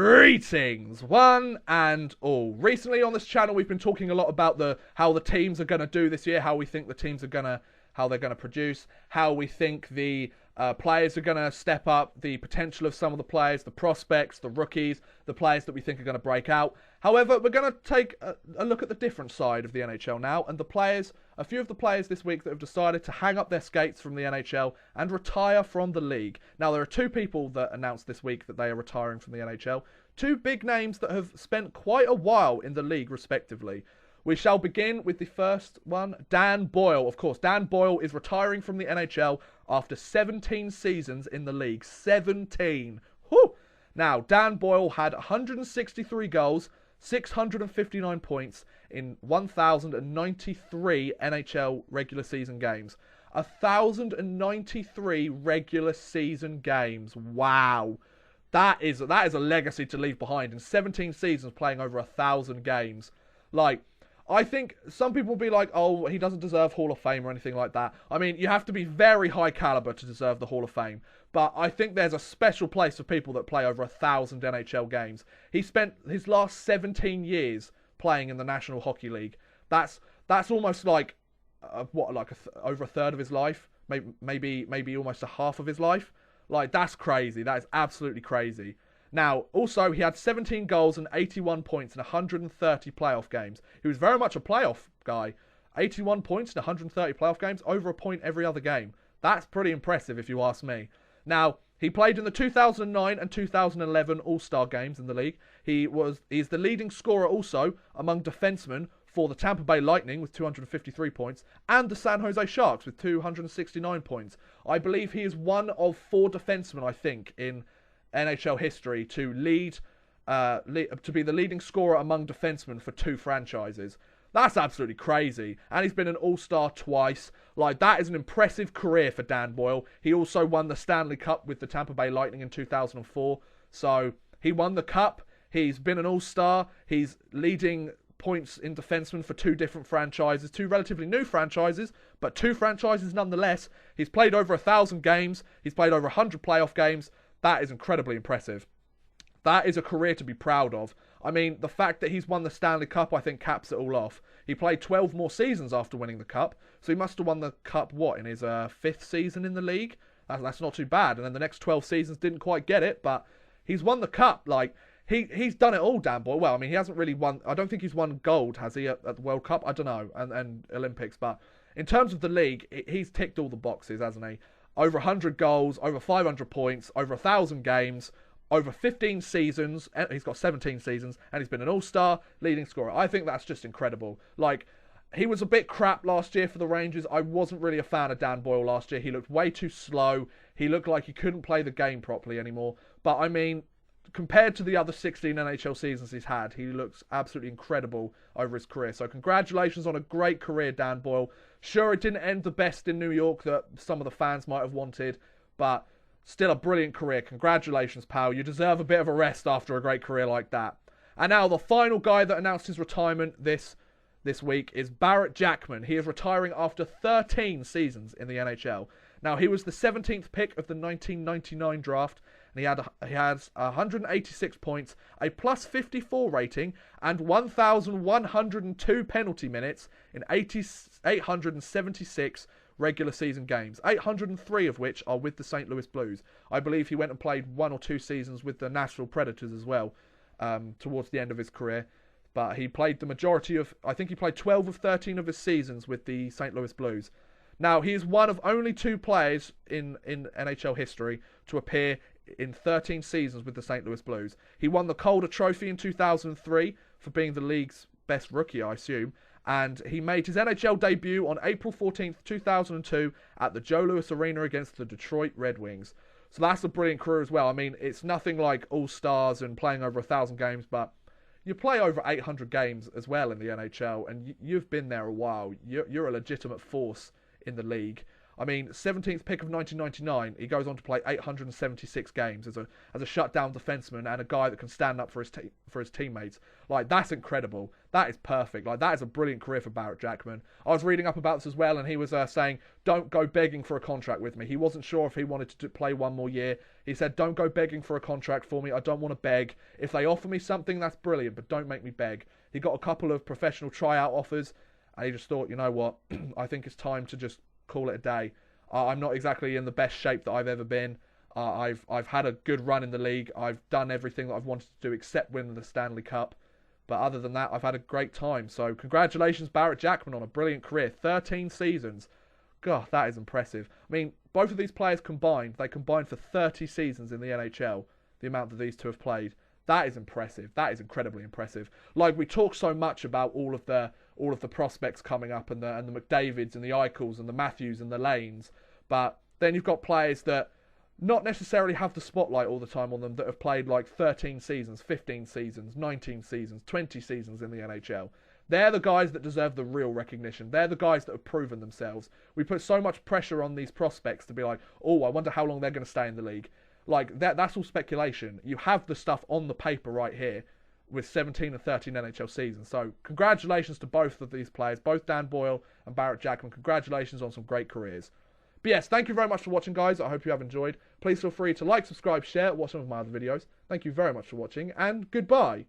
Greetings, one and all. Recently on this channel, we've been talking a lot about how the teams are going to do this year, how we think the teams are how they're going to produce, how we think the players are going to step up, the potential of some of the players, the prospects, the rookies, the players that we think are going to break out. However, we're going to take a look at the different side of the NHL now, and a few of the players this week that have decided to hang up their skates from the NHL and retire from the league. Now, there are two people that announced this week that they are retiring from the NHL. Two big names that have spent quite a while in the league, respectively. We shall begin with the first one, Dan Boyle. Of course, Dan Boyle is retiring from the NHL after 17 seasons in the league. 17. Whew. Now, Dan Boyle had 163 goals, 659 points in 1,093 NHL regular season games. 1,093 regular season games. Wow. That is a legacy to leave behind in 17 seasons playing over 1,000 games. Like, I think some people will be like, oh, he doesn't deserve Hall of Fame or anything like that. I mean, you have to be very high caliber to deserve the Hall of Fame. But I think there's a special place for people that play over 1,000 NHL games. He spent his last 17 years playing in the National Hockey League. That's almost like, over a third of his life? Maybe almost a half of his life? Like, that's crazy. That is absolutely crazy. Now, also, he had 17 goals and 81 points in 130 playoff games. He was very much a playoff guy. 81 points in 130 playoff games, over a point every other game. That's pretty impressive, if you ask me. Now, he played in the 2009 and 2011 All-Star games in the league. He's the leading scorer also among defensemen for the Tampa Bay Lightning with 253 points and the San Jose Sharks with 269 points. I believe he is one of 4 defensemen, I think, in NHL history to to be the leading scorer among defensemen for 2 franchises. That's absolutely crazy. And he's been an all-star twice. Like, that is an impressive career for Dan Boyle. He also won the Stanley Cup with the Tampa Bay Lightning in 2004. So, he won the Cup. He's been an all-star. He's leading points in defensemen for 2 different franchises. 2 relatively new franchises, but 2 franchises nonetheless. He's played over 1,000 games. He's played over 100 playoff games. That is incredibly impressive. That is a career to be proud of. I mean, the fact that he's won the Stanley Cup, I think, caps it all off. He played 12 more seasons after winning the Cup, so he must have won the Cup, in his 5th season in the league? That's not too bad. And then the next 12 seasons didn't quite get it, but he's won the Cup. Like, he's done it all, Dan Boyle. Well, I mean, he hasn't really won. I don't think he's won gold, has he, at the World Cup? I don't know, and Olympics. But in terms of the league, he's ticked all the boxes, hasn't he? Over 100 goals, over 500 points, over 1,000 games, over 15 seasons. He's got 17 seasons, and he's been an all-star leading scorer. I think that's just incredible. Like, he was a bit crap last year for the Rangers. I wasn't really a fan of Dan Boyle last year. He looked way too slow. He looked like he couldn't play the game properly anymore. But, I mean, compared to the other 16 NHL seasons he's had, he looks absolutely incredible over his career. So congratulations on a great career, Dan Boyle. Sure, it didn't end the best in New York that some of the fans might have wanted, but still a brilliant career. Congratulations, pal. You deserve a bit of a rest after a great career like that. And now the final guy that announced his retirement this week is Barrett Jackman. He is retiring after 13 seasons in the NHL. Now, he was the 17th pick of the 1999 draft, and he has 186 points, a plus 54 rating, and 1,102 penalty minutes in 876 regular season games, 803 of which are with the St. Louis Blues. I believe he went and played 1 or 2 seasons with the Nashville Predators as well, towards the end of his career. But he played the majority of, I think he played 12 of 13 of his seasons with the St. Louis Blues. Now, he is one of only 2 players in NHL history to appear in 13 seasons with the St. Louis Blues. He won the Calder Trophy in 2003 for being the league's best rookie, I assume. And he made his NHL debut on April 14th, 2002 at the Joe Louis Arena against the Detroit Red Wings. So that's a brilliant career as well. I mean, it's nothing like All-Stars and playing over 1,000 games, but you play over 800 games as well in the NHL, and you've been there a while. You're a legitimate force in the league. I mean, 17th pick of 1999, he goes on to play 876 games as a shutdown defenseman and a guy that can stand up for his teammates. Like, that's incredible. That is perfect. Like, that is a brilliant career for Barrett Jackman. I was reading up about this as well, and he was saying, don't go begging for a contract with me. He wasn't sure if he wanted to play one more year. He said, don't go begging for a contract for me. I don't want to beg. If they offer me something, that's brilliant, but don't make me beg. He got a couple of professional tryout offers, and he just thought, you know what, I think it's time to just call it a day. I'm not exactly in the best shape that I've ever been. I've had a good run in the league. I've done everything that I've wanted to do except win the Stanley Cup. But other than that, I've had a great time. So congratulations, Barrett Jackman, on a brilliant career. 13 seasons. God, that is impressive. I mean, both of these players combined, they combined for 30 seasons in the NHL, the amount that these two have played. That is impressive. That is incredibly impressive. Like, we talk so much about all of the prospects coming up, and the McDavids and the Eichels and the Matthews and the Lanes. But then you've got players that not necessarily have the spotlight all the time on them, that have played like 13 seasons, 15 seasons, 19 seasons, 20 seasons in the NHL. They're the guys that deserve the real recognition. They're the guys that have proven themselves. We put so much pressure on these prospects to be like, oh, I wonder how long they're going to stay in the league. Like, that's all speculation. You have the stuff on the paper right here with 17 and 13 NHL seasons. So congratulations to both of these players, both Dan Boyle and Barrett Jackman. Congratulations on some great careers. But yes, thank you very much for watching, guys. I hope you have enjoyed. Please feel free to like, subscribe, share, watch some of my other videos. Thank you very much for watching, and goodbye.